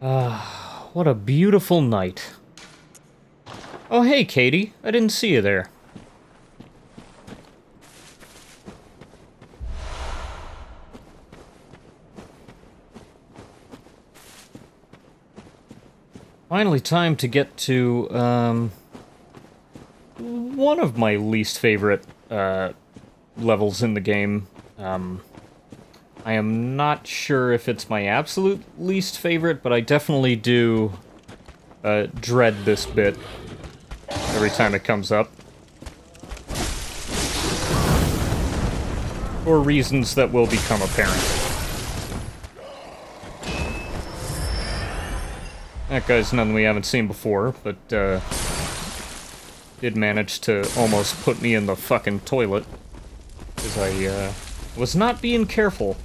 Ah, what a beautiful night. Oh, hey, Katie. I didn't see you there. Finally, time to get to, one of my least favorite, levels in the game. I am not sure if it's my absolute least favorite, but I definitely do, dread this bit every time it comes up. For reasons that will become apparent. That guy's none we haven't seen before, but, did manage to almost put me in the fucking toilet. Because I, was not being careful.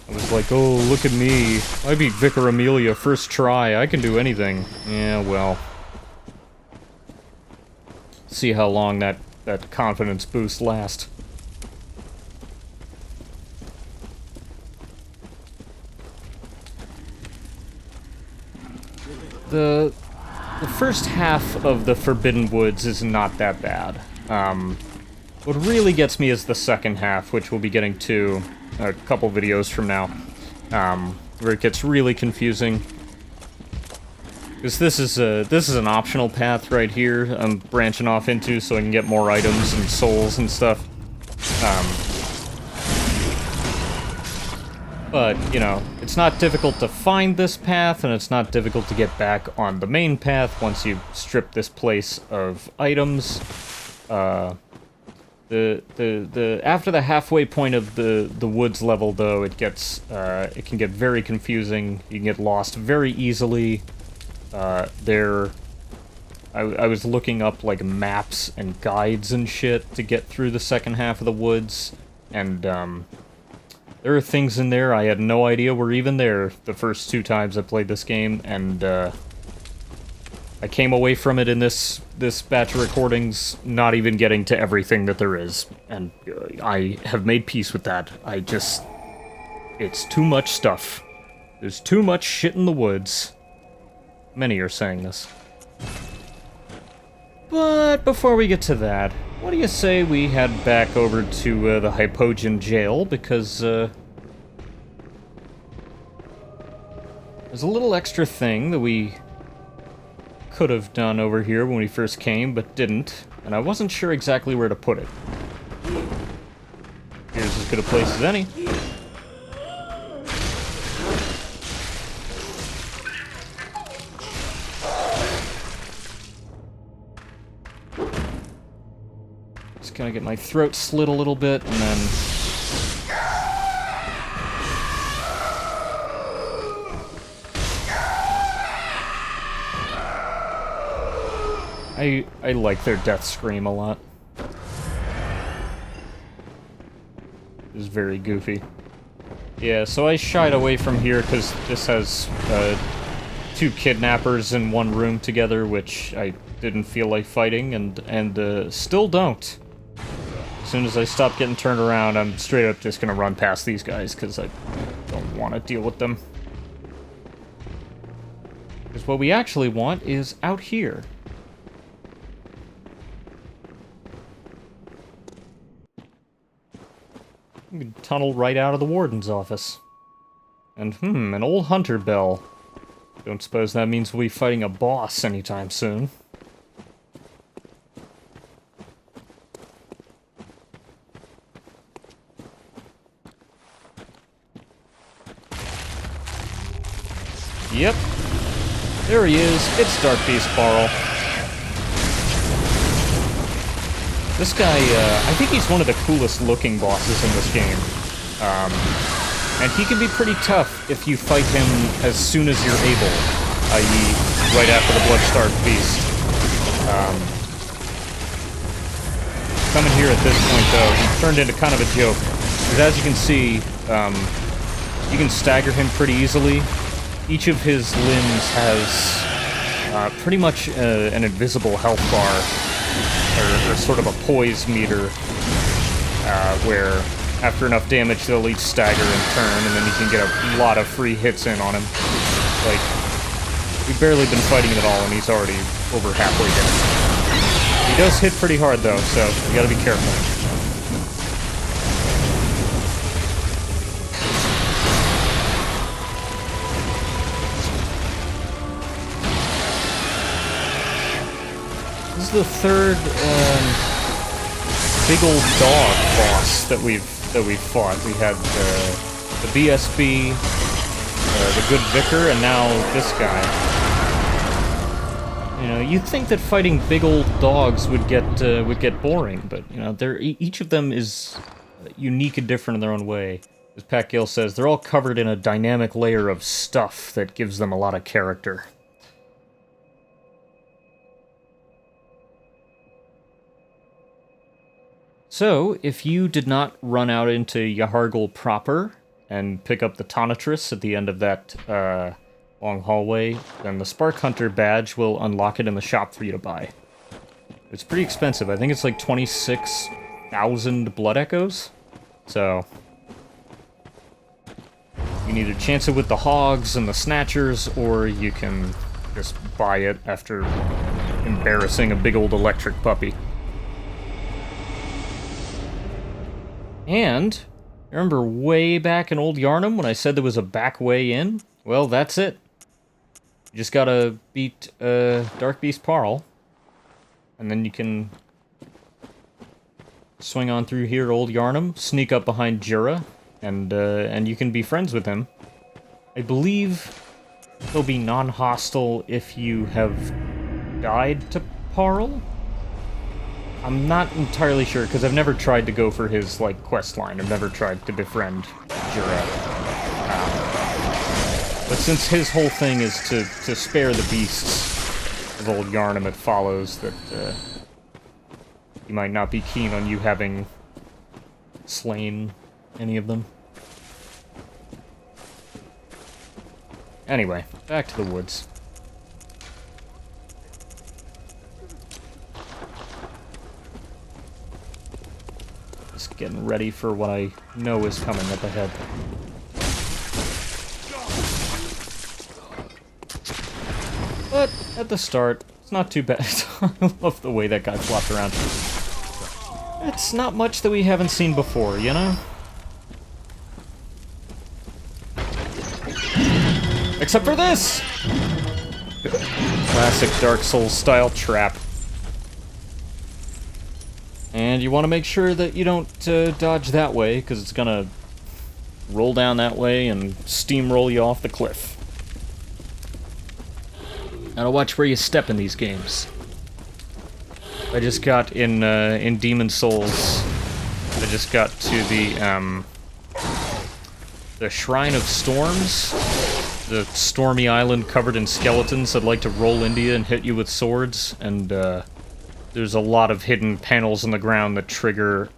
I was like, oh, look at me. I beat Vicar Amelia first try. I can do anything. Yeah, well. See how long that confidence boost lasts. The first half of the Forbidden Woods is not that bad. What really gets me is the second half, which we'll be getting to a couple videos from now, where it gets really confusing. Because this is an optional path right here I'm branching off into so I can get more items and souls and stuff. But, you know, it's not difficult to find this path, and it's not difficult to get back on the main path once you strip this place of items. After the halfway point of the woods level, though, it can get very confusing. You can get lost very easily. I was looking up, like, maps and guides and shit to get through the second half of the woods, and, there are things in there I had no idea were even there the first 2 times I played this game, and, I came away from it in this batch of recordings not even getting to everything that there is, and I have made peace with that. It's too much stuff. There's too much shit in the woods. Many are saying this. But before we get to that, what do you say we head back over to the Hypogean jail, because there's a little extra thing that we could have done over here when we first came, but didn't, and I wasn't sure exactly where to put it. Here's as good a place as any. Just gonna get my throat slit a little bit, and then... I like their death scream a lot. It's very goofy. Yeah, so I shied away from here because this has 2 kidnappers in one room together, which I didn't feel like fighting, and still don't. As soon as I stop getting turned around, I'm straight up just gonna run past these guys, because I don't want to deal with them. Because what we actually want is out here. You can tunnel right out of the warden's office. And, an old hunter bell. Don't suppose that means we'll be fighting a boss anytime soon. Yep. There he is. It's Dark Beast Barl. This guy, I think he's one of the coolest looking bosses in this game. And he can be pretty tough if you fight him as soon as you're able, i.e. right after the Bloodstone Beast. Coming here at this point, though, he turned into kind of a joke. Because as you can see, you can stagger him pretty easily. Each of his limbs has pretty much an invisible health bar. Or sort of a poise meter, where after enough damage they'll each stagger in turn, and then you can get a lot of free hits in on him. Like, we've barely been fighting it at all, and he's already over halfway down. He does hit pretty hard, though, so you gotta be careful. This is the third big old dog boss that we've fought. We had the BSB, the good vicar, and now this guy. You know, you'd think that fighting big old dogs would get boring, but you know, each of them is unique and different in their own way. As Pat Gill says, they're all covered in a dynamic layer of stuff that gives them a lot of character. So, if you did not run out into Yahargul proper and pick up the Tonitrus at the end of that long hallway, then the Spark Hunter badge will unlock it in the shop for you to buy. It's pretty expensive. I think it's like 26,000 blood echoes. So, you can either chance it with the hogs and the snatchers, or you can just buy it after embarrassing a big old electric puppy. And, remember way back in Old Yarnum when I said there was a back way in? Well, that's it. You just gotta beat Dark Beast Parl, and then you can swing on through here to Old Yarnum, sneak up behind Jura, and you can be friends with him. I believe he'll be non-hostile if you have died to Parl? I'm not entirely sure, because I've never tried to go for his, like, quest line. I've never tried to befriend Jura. But since his whole thing is to spare the beasts of Old Yarnum, it follows that he might not be keen on you having slain any of them. Anyway, back to the woods. Just getting ready for what I know is coming up ahead. But at the start, it's not too bad. I love the way that guy flopped around. It's not much that we haven't seen before, you know? Except for this! Classic Dark Souls style trap. And you want to make sure that you don't dodge that way, because it's gonna roll down that way and steamroll you off the cliff. Gotta watch where you step in these games. I just got in Demon Souls. I just got to the Shrine of Storms, the stormy island covered in skeletons that like to roll into you and hit you with swords, and there's a lot of hidden panels on the ground that trigger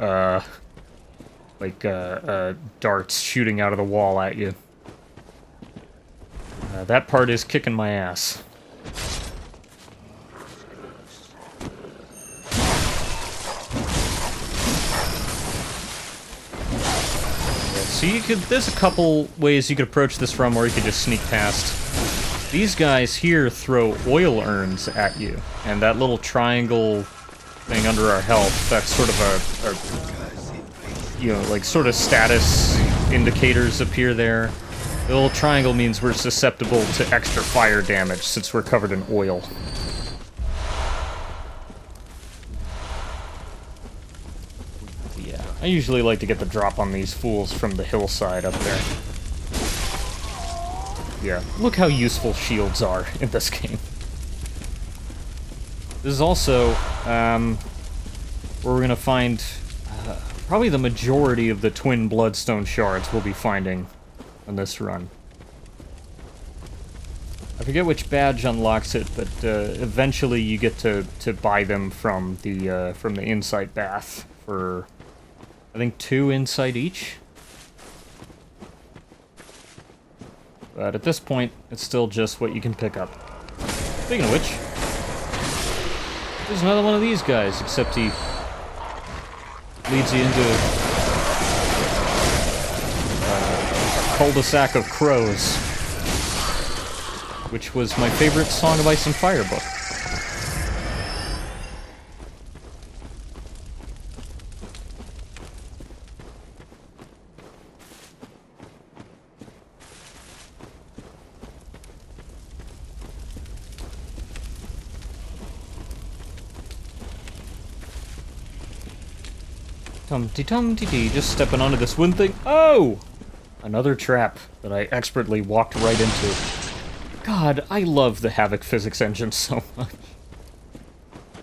darts shooting out of the wall at you. That part is kicking my ass. So there's a couple ways you could approach this from, or you could just sneak past. These guys here throw oil urns at you, and that little triangle thing under our health, that's sort of sort of status indicators appear there. The little triangle means we're susceptible to extra fire damage since we're covered in oil. Yeah, I usually like to get the drop on these fools from the hillside up there. Yeah, look how useful shields are in this game. This is also where we're gonna find probably the majority of the twin Bloodstone Shards we'll be finding on this run. I forget which badge unlocks it, but eventually you get to buy them from the Insight Bath for, I think, 2 insight each. But at this point, it's still just what you can pick up. Speaking of which, there's another one of these guys, except he leads you into a cul-de-sac of crows. which was my favorite Song of Ice and Fire book. Tum-de-tum-de-dee, just stepping onto this one thing. Oh! Another trap that I expertly walked right into. God, I love the Havoc physics engine so much.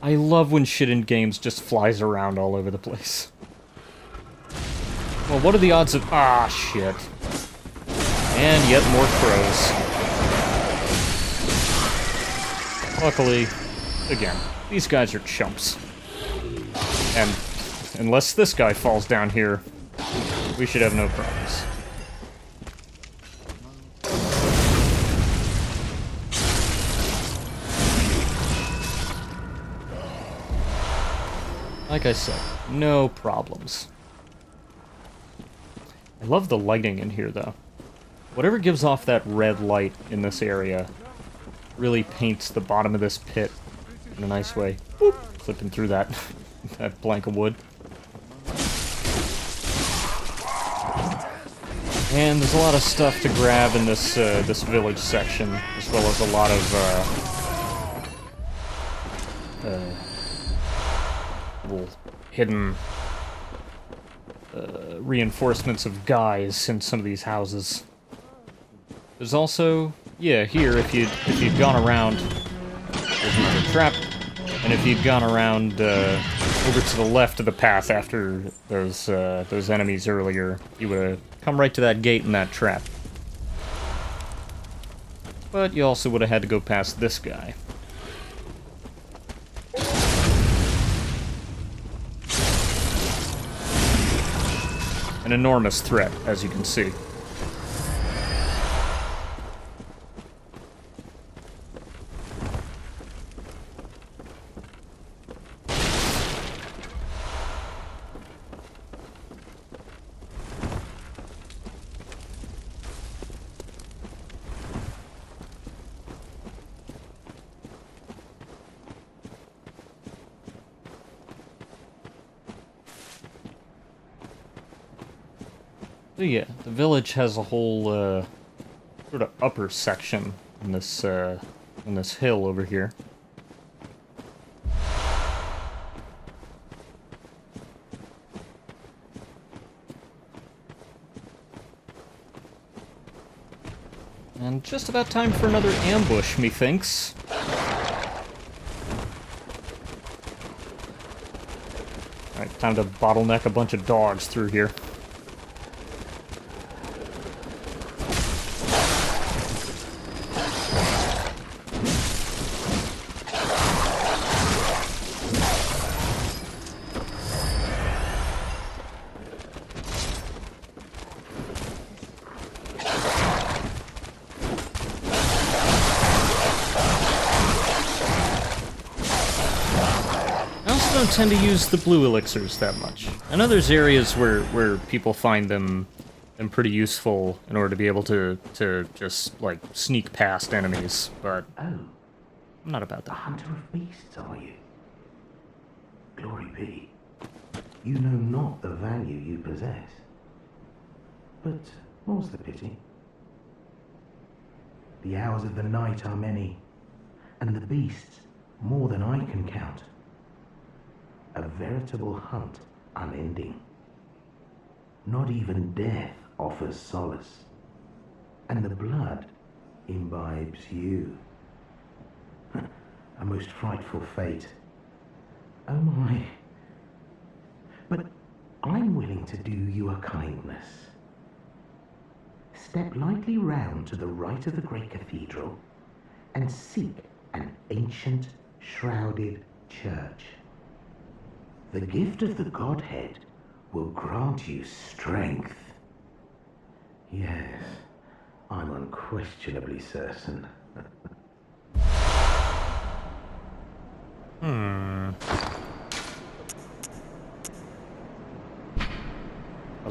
I love when shit in games just flies around all over the place. Well, what are the odds of... Ah, shit. And yet more crows. Luckily, again, these guys are chumps. And unless this guy falls down here, we should have no problems. Like I said, no problems. I love the lighting in here, though. Whatever gives off that red light in this area really paints the bottom of this pit in a nice way. Boop, clipping through that, that plank of wood. And there's a lot of stuff to grab in this this village section, as well as a lot of little hidden reinforcements of guys in some of these houses. There's also, yeah, here if you'd gone around, there's another trap, and if you'd gone around over to the left of the path after those enemies earlier, you would have come right to that gate and that trap. But you also would have had to go past this guy. An enormous threat, as you can see. So yeah, the village has a whole sort of upper section in this hill over here. And just about time for another ambush, methinks. Alright, time to bottleneck a bunch of dogs through here. Tend to use the blue elixirs that much. I know there's areas where people find them pretty useful in order to be able to just like sneak past enemies, but I'm not about that. A hunter of beasts, are you? Glory be. You know not the value you possess. But more's the pity. The hours of the night are many, and the beasts more than I can count. A veritable hunt unending. Not even death offers solace, and the blood imbibes you. A most frightful fate. Oh my. But I'm willing to do you a kindness. Step lightly round to the right of the great cathedral and seek an ancient, shrouded church. The gift of the Godhead will grant you strength. Yes, I'm unquestionably certain. A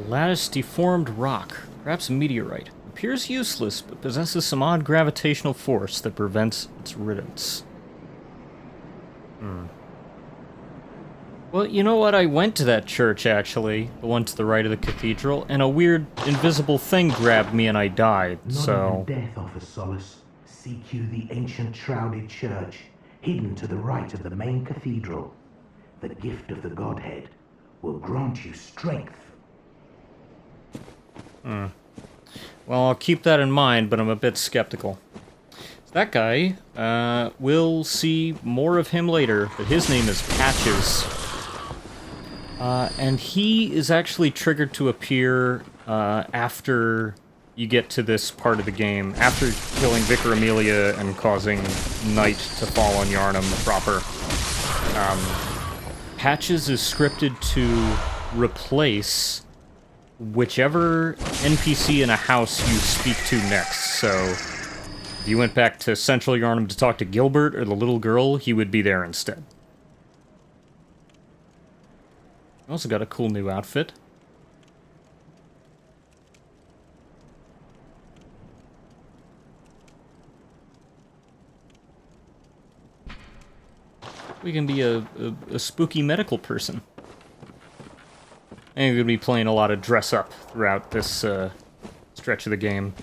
lattice deformed rock. Perhaps a meteorite. Appears useless, but possesses some odd gravitational force that prevents its riddance. Well, you know what? I went to that church, actually. The one to the right of the cathedral, and a weird, invisible thing grabbed me and I died, so... Not even death offers solace. Seek you the ancient Shrouded church, hidden to the right of the main cathedral. The gift of the Godhead will grant you strength. Well, I'll keep that in mind, but I'm a bit skeptical. That guy, we'll see more of him later, but his name is Patches. And he is actually triggered to appear after you get to this part of the game, after killing Vicar Amelia and causing night to fall on Yharnam proper. Patches is scripted to replace whichever NPC in a house you speak to next, so... if you went back to Central Yharnam to talk to Gilbert or the little girl, he would be there instead. Also got a cool new outfit. We can be a spooky medical person. And we're going to be playing a lot of dress-up throughout this stretch of the game.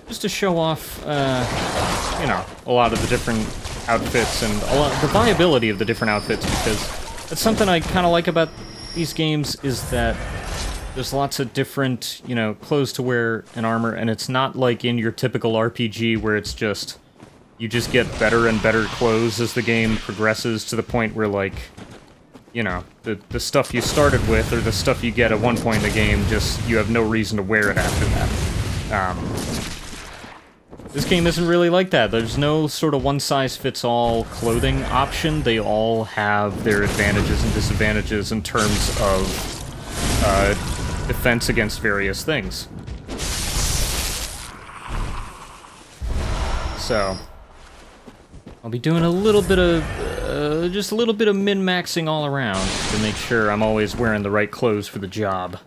Just to show off, you know, a lot of the different outfits and the viability of the different outfits, because that's something I kind of like about these games, is that there's lots of different, you know, clothes to wear and armor, and it's not like in your typical RPG where it's just, you just get better and better clothes as the game progresses to the point where, like, you know, the stuff you started with or the stuff you get at one point in the game, just, you have no reason to wear it after that. This game isn't really like that. There's no sort of one-size-fits-all clothing option. They all have their advantages and disadvantages in terms of defense against various things. So, I'll be doing a little bit of, just a little bit of min-maxing all around to make sure I'm always wearing the right clothes for the job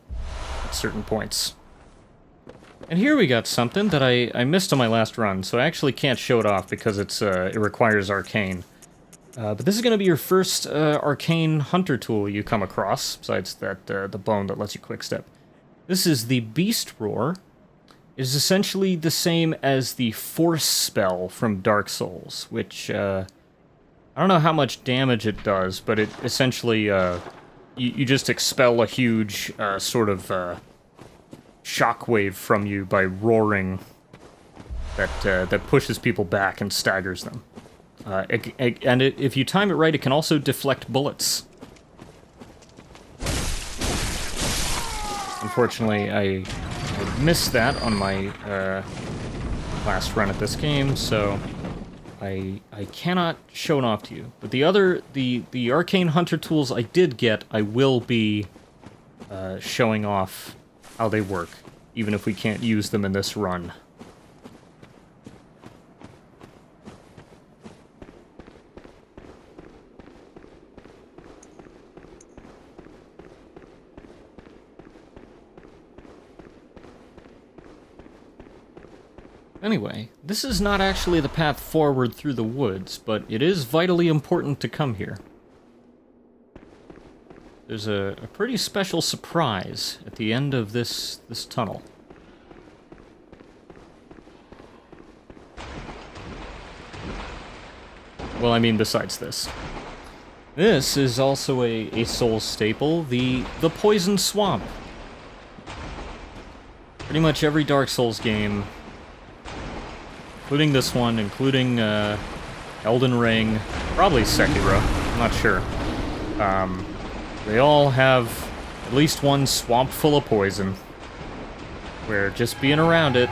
at certain points. And here we got something that I missed on my last run, so I actually can't show it off because it's it requires Arcane. But this is going to be your first Arcane Hunter tool you come across, besides that the bone that lets you quickstep. This is the Beast Roar. It is essentially the same as the Force spell from Dark Souls, which I don't know how much damage it does, but it essentially you just expel a huge sort of shockwave from you by roaring that pushes people back and staggers them. If you time it right, it can also deflect bullets. Unfortunately, I missed that on my last run at this game, so I cannot show it off to you. But the Arcane Hunter tools I did get, I will be showing off how they work, even if we can't use them in this run. Anyway, this is not actually the path forward through the woods, but it is vitally important to come here. There's a pretty special surprise at the end of this tunnel. Well, I mean, besides this. This is also a Soul staple, the Poison Swamp. Pretty much every Dark Souls game, including this one, including Elden Ring, probably Sekiro, I'm not sure. They all have at least one swamp full of poison, where just being around it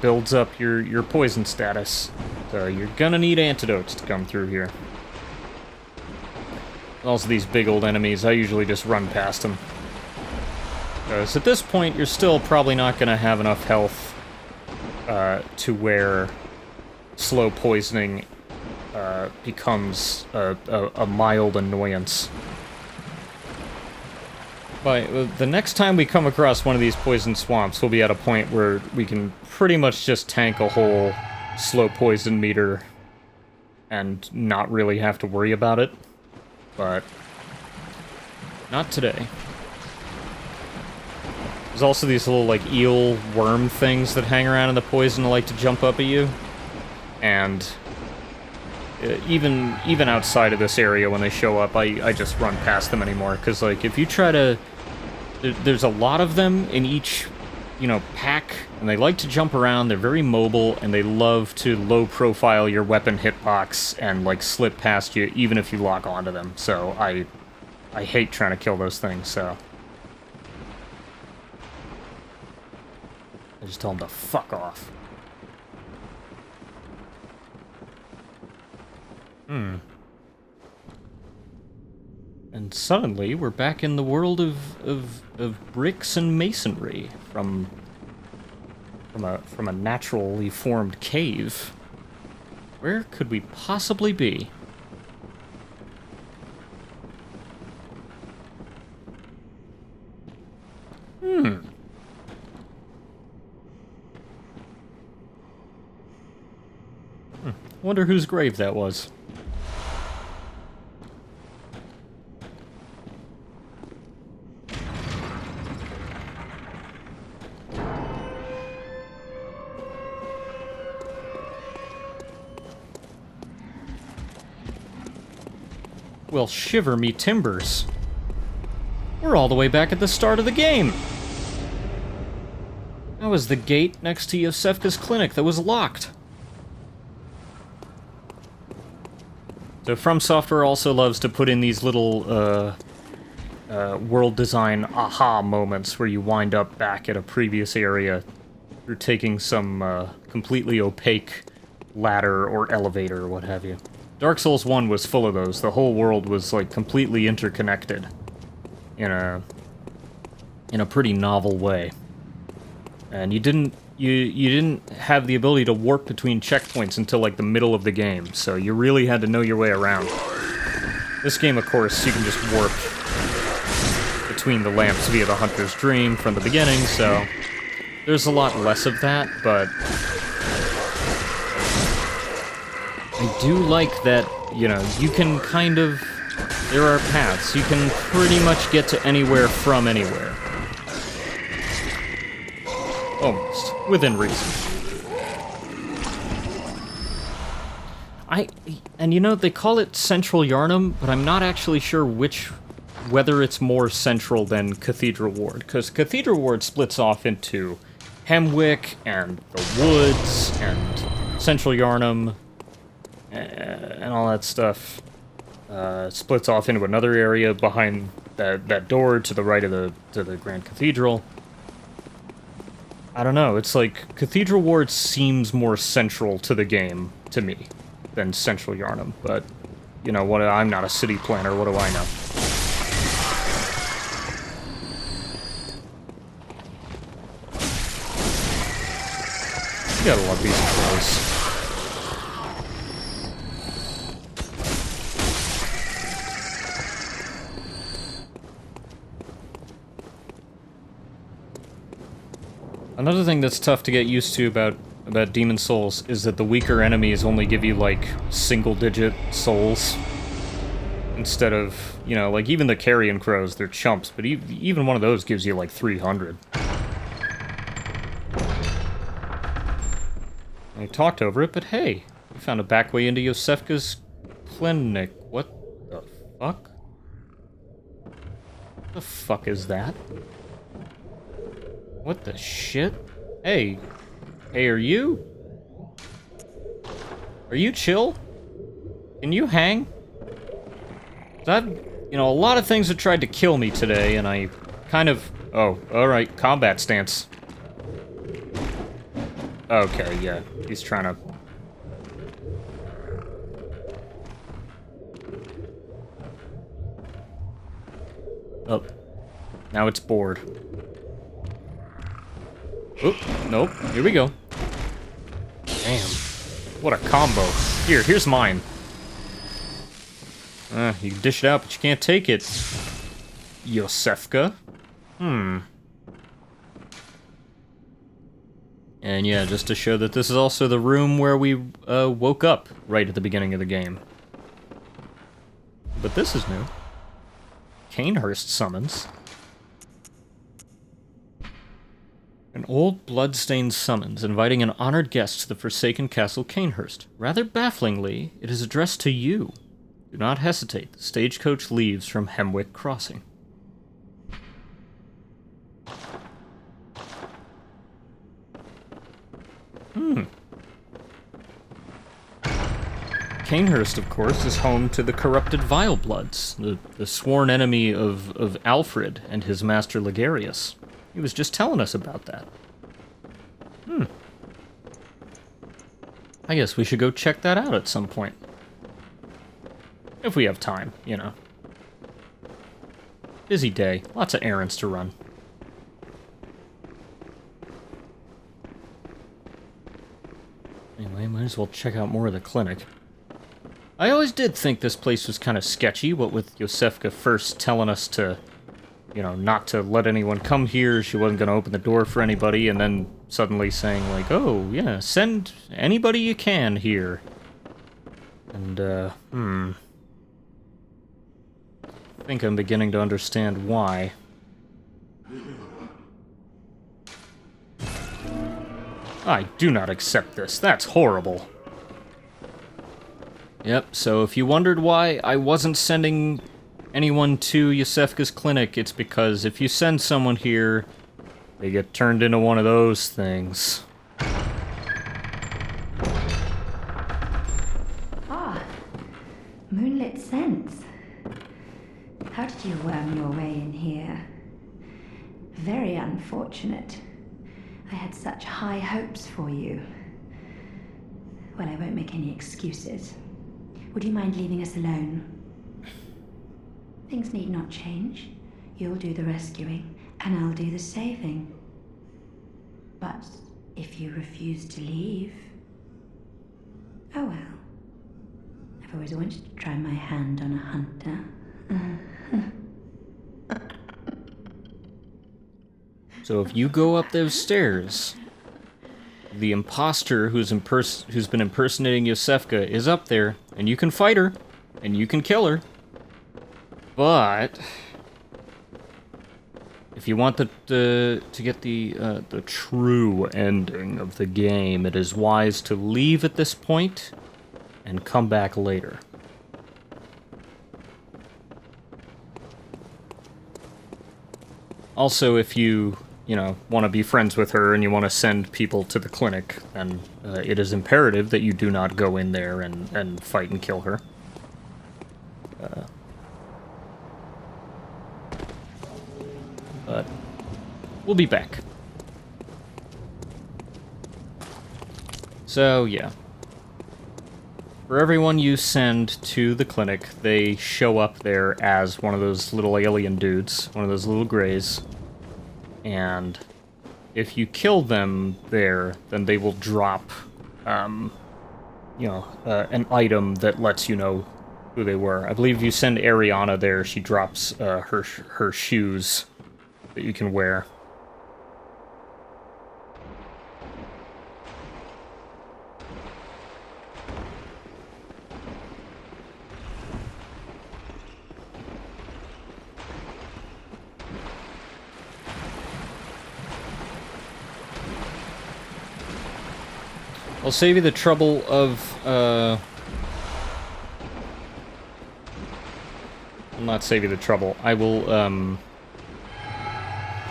builds up your poison status. So you're gonna need antidotes to come through here. Also, these big old enemies, I usually just run past them. Because at this point, you're still probably not gonna have enough health to where slow poisoning becomes a mild annoyance. But the next time we come across one of these poison swamps, we'll be at a point where we can pretty much just tank a whole slow poison meter and not really have to worry about it. But not today. There's also these little, like, eel worm things that hang around in the poison and like to jump up at you. And even outside of this area, when they show up, I just run past them anymore. Because, like, if you try to... There's a lot of them in each, you know, pack, and they like to jump around, they're very mobile, and they love to low-profile your weapon hitbox and, like, slip past you, even if you lock onto them. So I hate trying to kill those things, so... I just tell them to fuck off. And suddenly, we're back in the world of bricks and masonry from a naturally formed cave. Where could we possibly be? I wonder whose grave that was. Well, shiver me timbers. We're all the way back at the start of the game. That was the gate next to Iosefka's clinic that was locked. So From Software also loves to put in these little world design aha moments where you wind up back at a previous area through taking some completely opaque ladder or elevator or what have you. Dark Souls 1 was full of those. The whole world was, like, completely interconnected in a pretty novel way. And you didn't have the ability to warp between checkpoints until, like, the middle of the game, so you really had to know your way around. This game, of course, you can just warp between the lamps via the Hunter's Dream from the beginning, so there's a lot less of that, but I do like that, you know, you can kind of... There are paths. You can pretty much get to anywhere from anywhere. Almost. Within reason. And you know, they call it Central Yarnum, but I'm not actually sure whether it's more central than Cathedral Ward, because Cathedral Ward splits off into Hemwick, and the Woods, and Central Yarnum, and all that stuff. Splits off into another area behind that door to the right of the Grand Cathedral. I don't know, it's like, Cathedral Ward seems more central to the game, to me, than Central Yarnum, but, you know, I'm not a city planner, what do I know? You gotta love these clothes. Another thing that's tough to get used to about Demon Souls is that the weaker enemies only give you, like, single-digit souls. Instead of, you know, like, even the Carrion Crows, they're chumps, but even one of those gives you, like, 300. I talked over it, but hey, we found a back way into Iosefka's clinic. What the fuck? What the fuck is that? What the shit? Hey. Hey, are you chill? Can you hang? You know, a lot of things have tried to kill me today, and I kind of... Oh, alright, combat stance. Okay, yeah, he's trying to... Oh, now it's bored. Oop, nope, here we go. Damn, what a combo. Here's mine. You can dish it out, but you can't take it. Iosefka. And yeah, just to show that this is also the room where we woke up right at the beginning of the game. But this is new. Cainhurst Summons. An old bloodstained summons inviting an honored guest to the forsaken castle Cainhurst. Rather bafflingly, it is addressed to you. Do not hesitate. The stagecoach leaves from Hemwick Crossing. Cainhurst, of course, is home to the corrupted Vilebloods, the sworn enemy of Alfred and his master Ligarius. He was just telling us about that. I guess we should go check that out at some point. If we have time, you know. Busy day, lots of errands to run. Anyway, might as well check out more of the clinic. I always did think this place was kind of sketchy, what with Iosefka first telling us to, you know, not to let anyone come here, she wasn't going to open the door for anybody, and then suddenly saying, like, oh, yeah, send anybody you can here. And, I think I'm beginning to understand why. I do not accept this. That's horrible. Yep, so if you wondered why I wasn't sending anyone to Iosefka's clinic, it's because if you send someone here, they get turned into one of those things. Ah, moonlit scents. How did you worm your way in here? Very unfortunate. I had such high hopes for you. Well, I won't make any excuses. Would you mind leaving us alone? Things need not change. You'll do the rescuing, and I'll do the saving. But if you refuse to leave... Oh well. I've always wanted to try my hand on a hunter. So if you go up those stairs, the imposter who's been impersonating Iosefka is up there, and you can fight her, and you can kill her. But if you want to get the true ending of the game, it is wise to leave at this point and come back later. Also, if you want to be friends with her and you want to send people to the clinic, then it is imperative that you do not go in there and fight and kill her. But we'll be back. So, yeah. For everyone you send to the clinic, they show up there as one of those little alien dudes, one of those little greys. And if you kill them there, then they will drop, an item that lets you know who they were. I believe if you send Ariana there, she drops her shoes that you can wear. I'll save you the trouble of, I'll not save you the trouble. I will,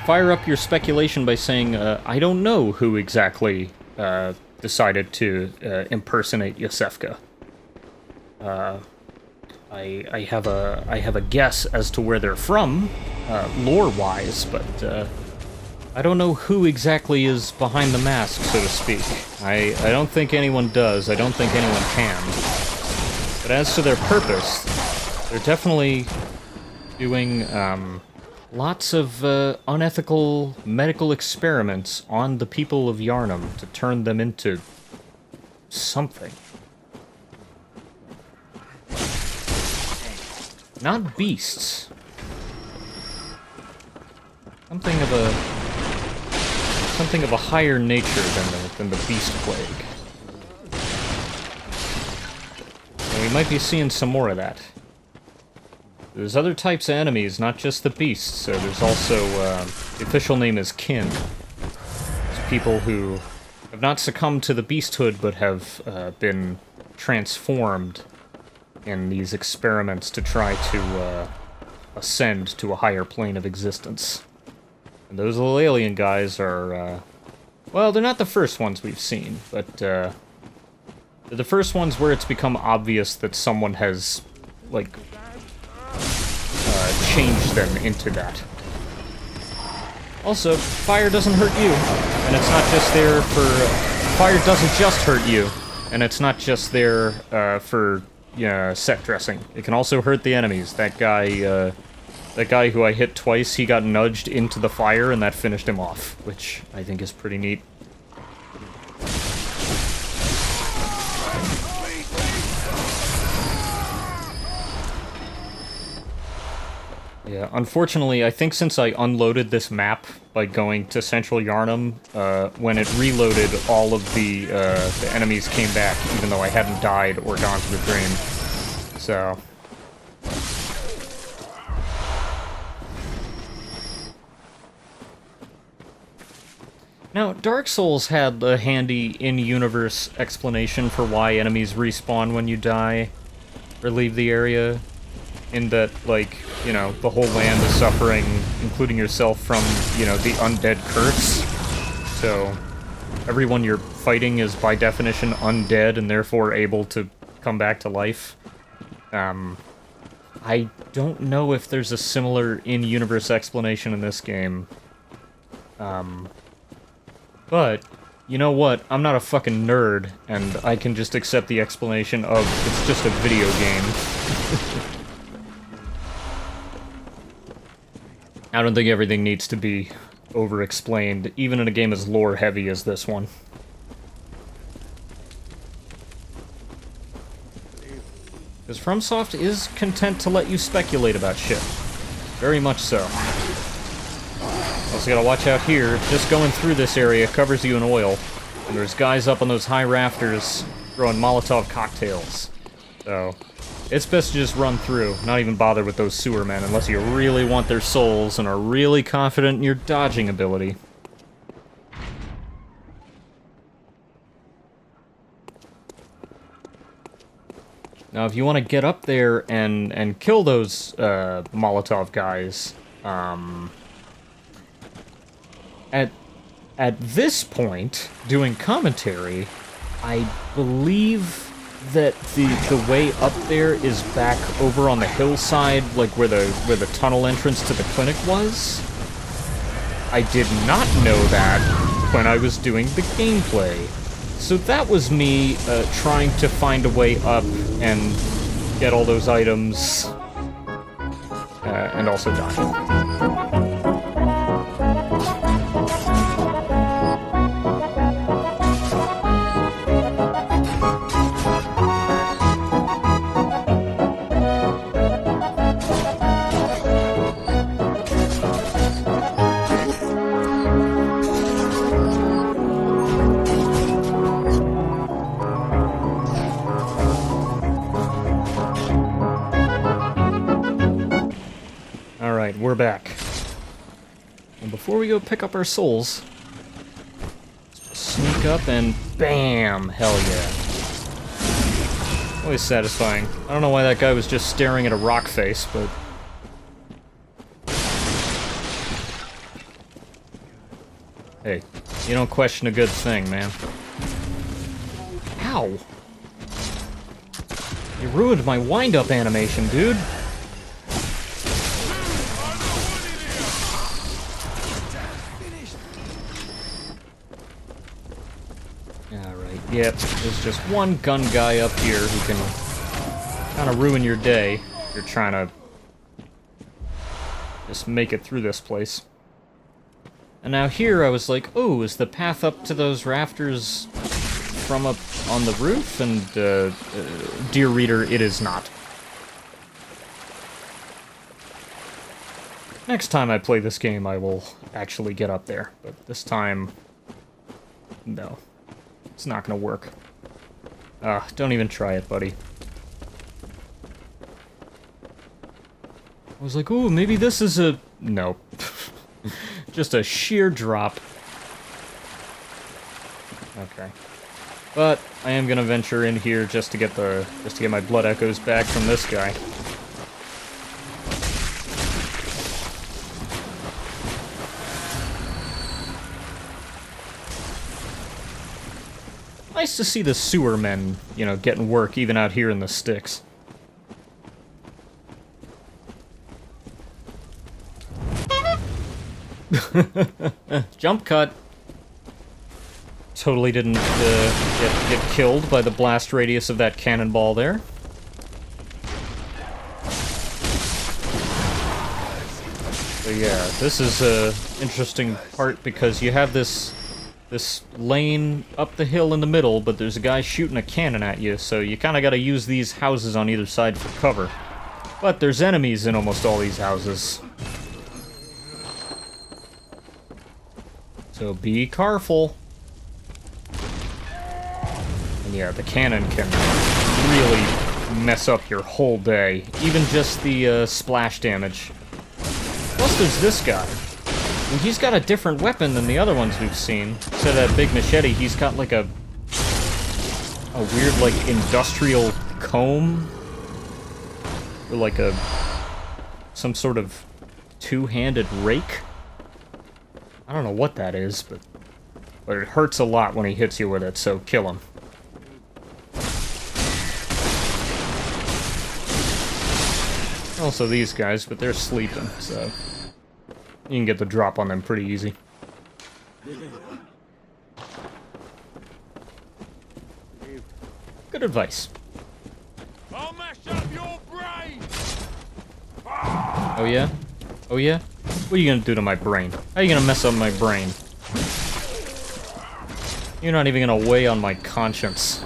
fire up your speculation by saying, I don't know who exactly, decided to, impersonate Iosefka. I have a guess as to where they're from, lore-wise, but, I don't know who exactly is behind the mask, so to speak. I don't think anyone does. I don't think anyone can. But as to their purpose, they're definitely doing lots of unethical medical experiments on the people of Yharnam to turn them into something. Not beasts. something of a higher nature than the beast plague. And we might be seeing some more of that. There's other types of enemies, not just the beasts. So there's also the official name is kin. It's people who have not succumbed to the beasthood, but have been transformed in these experiments to try to ascend to a higher plane of existence. And those little alien guys are, well, they're not the first ones we've seen, but they're the first ones where it's become obvious that someone has, like, changed them into that. Also, fire doesn't hurt you, and it's not just there for... Fire doesn't just hurt you, and it's not just there for set dressing. It can also hurt the enemies. That guy who I hit twice, he got nudged into the fire, and that finished him off, which I think is pretty neat. Yeah, unfortunately, I think since I unloaded this map by going to Central Yharnam, when it reloaded, all of the enemies came back, even though I hadn't died or gone to the drain. So... Now, Dark Souls had a handy in-universe explanation for why enemies respawn when you die, or leave the area. In that, like, you know, the whole land is suffering, including yourself, from, you know, the undead curse. So, everyone you're fighting is, by definition, undead, and therefore able to come back to life. I don't know if there's a similar in-universe explanation in this game. But, you know what? I'm not a fucking nerd, and I can just accept the explanation of, it's just a video game. I don't think everything needs to be over-explained, even in a game as lore-heavy as this one. Because FromSoft is content to let you speculate about shit. Very much so. Also gotta watch out here. Just going through this area covers you in oil. And there's guys up on those high rafters throwing Molotov cocktails. So... it's best to just run through, not even bother with those sewer men, unless you really want their souls and are really confident in your dodging ability. Now, if you want to get up there and kill those Molotov guys, at this point, doing commentary, I believe that the way up there is back over on the hillside, like where the tunnel entrance to the clinic was. I did not know that when I was doing the gameplay. So that was me trying to find a way up and get all those items, and also dodging. We're back. And before we go pick up our souls, sneak up and bam! Hell yeah. Always satisfying. I don't know why that guy was just staring at a rock face, but... hey, you don't question a good thing, man. Ow! You ruined my wind-up animation, dude! Yep, there's just one gun guy up here who can kind of ruin your day if you're trying to just make it through this place. And now here I was like, oh, is the path up to those rafters from up on the roof? And, dear reader, it is not. Next time I play this game, I will actually get up there. But this time, no. It's not gonna work. Don't even try it, buddy. I was like, ooh, maybe this is a... No. Just a sheer drop. Okay. But I am gonna venture in here just to get my blood echoes back from this guy. Nice to see the sewer men, you know, getting work even out here in the sticks. Jump cut. Totally didn't get killed by the blast radius of that cannonball there. So yeah, this is a interesting part because you have this lane up the hill in the middle, but there's a guy shooting a cannon at you, so you kind of got to use these houses on either side for cover. But there's enemies in almost all these houses. So be careful. And yeah, the cannon can really mess up your whole day. Even just the splash damage. Plus there's this guy. And he's got a different weapon than the other ones we've seen. Instead of that big machete, he's got like a weird like industrial comb. Or like some sort of two-handed rake. I don't know what that is, but it hurts a lot when he hits you with it, so kill him. Also these guys, but they're sleeping, so you can get the drop on them pretty easy. Good advice. I'll mash up your brain. Oh yeah? Oh yeah? What are you gonna do to my brain? How are you gonna mess up my brain? You're not even gonna weigh on my conscience.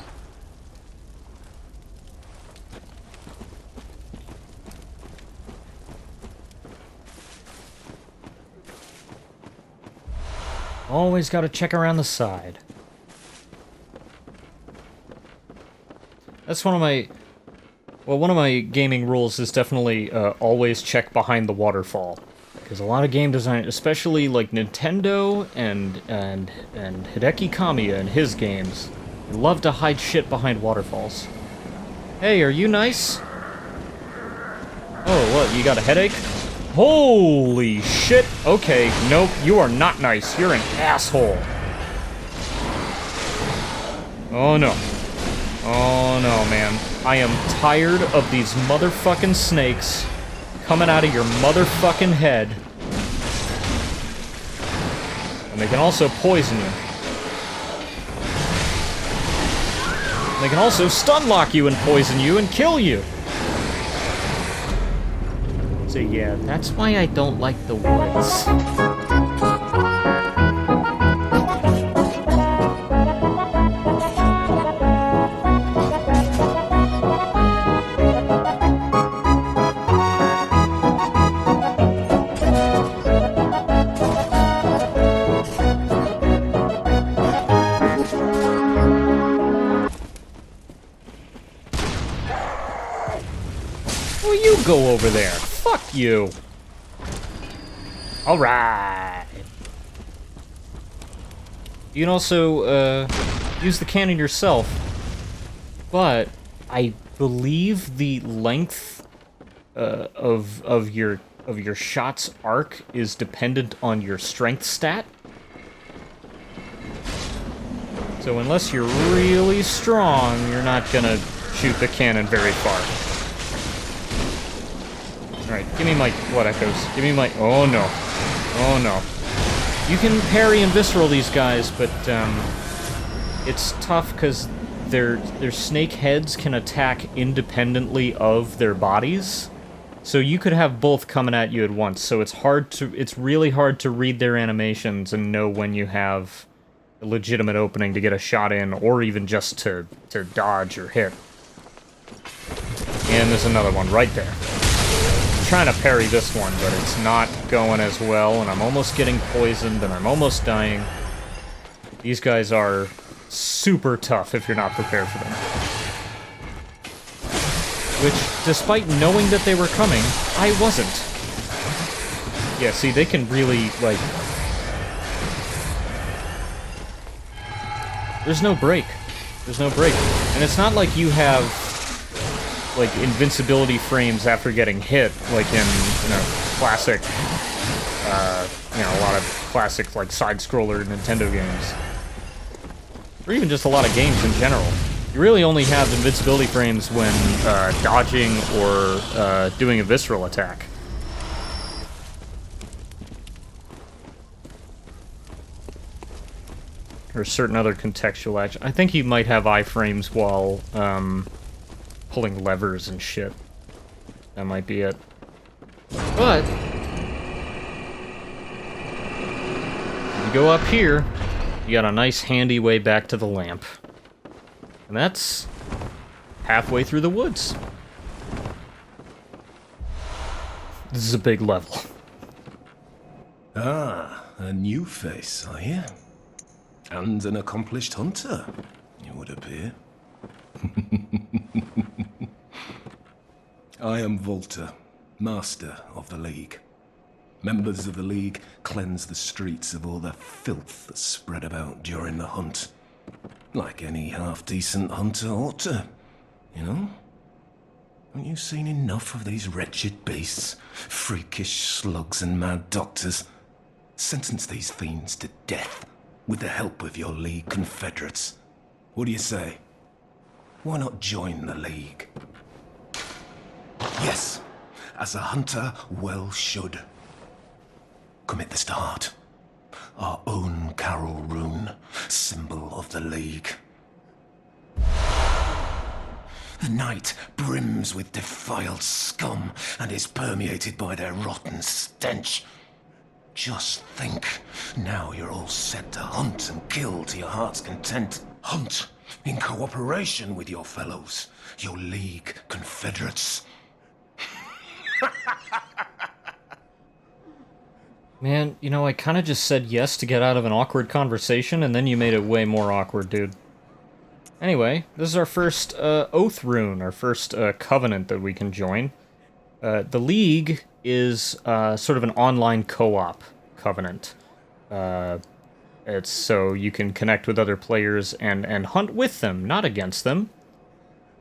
Always gotta check around the side. That's one of my gaming rules is definitely always check behind the waterfall. Because a lot of game design, especially like Nintendo and Hideki Kamiya in his games, they love to hide shit behind waterfalls. Hey, are you nice? Oh, what, you got a headache? Holy shit! Okay, nope, you are not nice. You're an asshole. Oh no. Oh no, man. I am tired of these motherfucking snakes coming out of your motherfucking head. And they can also poison you. They can also stun lock you and poison you and kill you. So yeah, that's why I don't like the woods. Well, you go over there. Fuck you. Alright. You can also use the cannon yourself, but I believe the length of your shot's arc is dependent on your strength stat. So unless you're really strong, you're not gonna shoot the cannon very far. Alright, give me my blood echoes. Give me my... Oh no. Oh no. You can parry and visceral these guys, but it's tough because their snake heads can attack independently of their bodies. So you could have both coming at you at once. So it's really hard to read their animations and know when you have a legitimate opening to get a shot in, or even just to dodge or hit. And there's another one right there. trying to parry this one, but it's not going as well, and I'm almost getting poisoned, and I'm almost dying. These guys are super tough if you're not prepared for them. Which, despite knowing that they were coming, I wasn't. Yeah, see, they can really, like... There's no break. There's no break. And it's not like you have, like, invincibility frames after getting hit, like in, you know, classic, you know, a lot of classic, like, side-scroller Nintendo games. Or even just a lot of games in general. You really only have invincibility frames when dodging or doing a visceral attack. Or certain other contextual action. I think you might have iframes while pulling levers and shit. That might be it. But you go up here, you got a nice handy way back to the lamp. And that's halfway through the woods. This is a big level. Ah, a new face, are you? And an accomplished hunter, it would appear. I am Volta, Master of the League. Members of the League cleanse the streets of all the filth that's spread about during the hunt. Like any half-decent hunter ought to, you know? Haven't you seen enough of these wretched beasts? Freakish slugs and mad doctors. Sentence these fiends to death with the help of your League confederates. What do you say? Why not join the League? Yes, as a hunter well should. Commit this to heart. Our own Carol rune, symbol of the League. The night brims with defiled scum and is permeated by their rotten stench. Just think, now you're all set to hunt and kill to your heart's content. Hunt in cooperation with your fellows, your League confederates. Man, you know, I kind of just said yes to get out of an awkward conversation, and then you made it way more awkward, dude. Anyway, this is our first oath rune, our first covenant that we can join. The League is sort of an online co-op covenant. It's so you can connect with other players and hunt with them, not against them.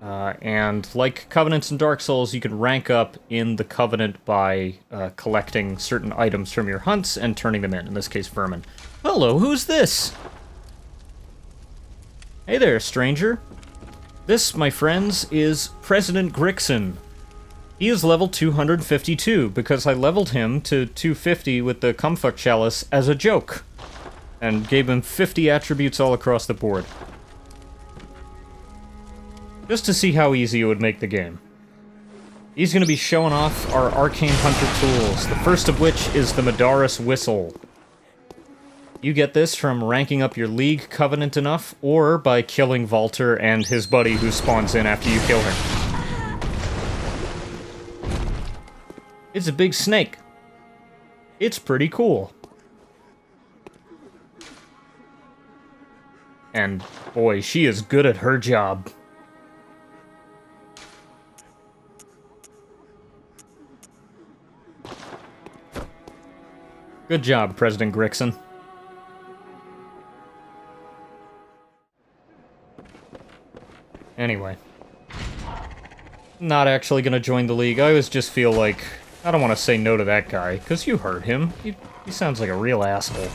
And like Covenants in Dark Souls, you can rank up in the Covenant by collecting certain items from your hunts and turning them in this case, vermin. Hello, who's this? Hey there, stranger. This, my friends, is President Grixon. He is level 252, because I leveled him to 250 with the Comfuck Chalice as a joke, and gave him 50 attributes all across the board. Just to see how easy it would make the game. He's going to be showing off our Arcane Hunter tools, the first of which is the Madaris Whistle. You get this from ranking up your League Covenant enough, or by killing Valter and his buddy who spawns in after you kill him. It's a big snake. It's pretty cool. And boy, she is good at her job. Good job, President Grixon. Anyway. Not actually gonna join the League. I always just feel like I don't want to say no to that guy, because you heard him. He sounds like a real asshole.